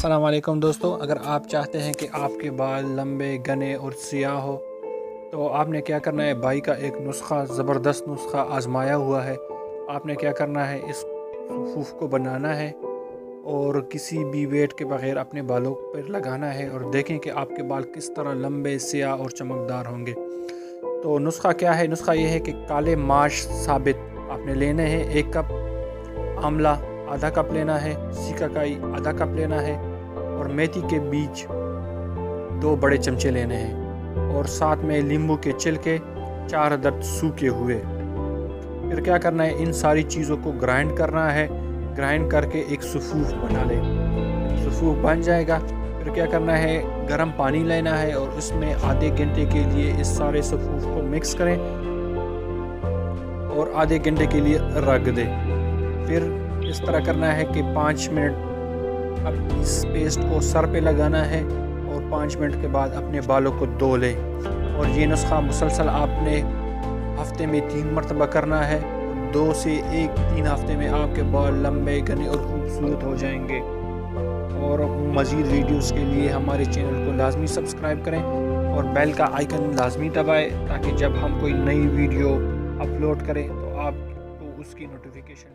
अस्सलाम वालेकुम दोस्तों, अगर आप चाहते हैं कि आपके बाल लंबे घने और सियाह हो तो आपने क्या करना है। भाई का एक नुस्खा, ज़बरदस्त नुस्खा आजमाया हुआ है। आपने क्या करना है, इस सूफ को बनाना है और किसी भी वेट के बग़ैर अपने बालों पर लगाना है और देखें कि आपके बाल किस तरह लंबे, सियाह और चमकदार होंगे। तो नुस्खा क्या है? नुस्खा ये है कि काले माश साबित आपने लेने हैं। 1 कप आंवला आधा कप लेना है, सिकाकाई आधा कप लेना है और मेथी के बीज 2 बड़े चमचे लेने हैं और साथ में नींबू के छिलके 4 अदद सूखे हुए। फिर क्या करना है, इन सारी चीज़ों को ग्राइंड करना है। ग्राइंड करके एक सफ़ूफ बना लें। सफ़ूफ बन जाएगा, फिर क्या करना है, गर्म पानी लेना है और इसमें आधे घंटे के लिए इस सारे सफ़ूफ को मिक्स करें और आधे घंटे के लिए रख दें। फिर इस तरह करना है कि 5 मिनट अब इस पेस्ट को सर पे लगाना है और 5 मिनट के बाद अपने बालों को धो लें। और ये नुस्खा मुसलसल आपने हफ्ते में 3 मरतबा करना है। 2 से 3 हफ्ते में आपके बाल लंबे, घने और खूबसूरत हो जाएंगे। और मज़ीद वीडियोस के लिए हमारे चैनल को लाजमी सब्सक्राइब करें और बेल का आइकन लाजमी दबाएं ताकि जब हम कोई नई वीडियो अपलोड करें तो आपको उसकी नोटिफिकेशन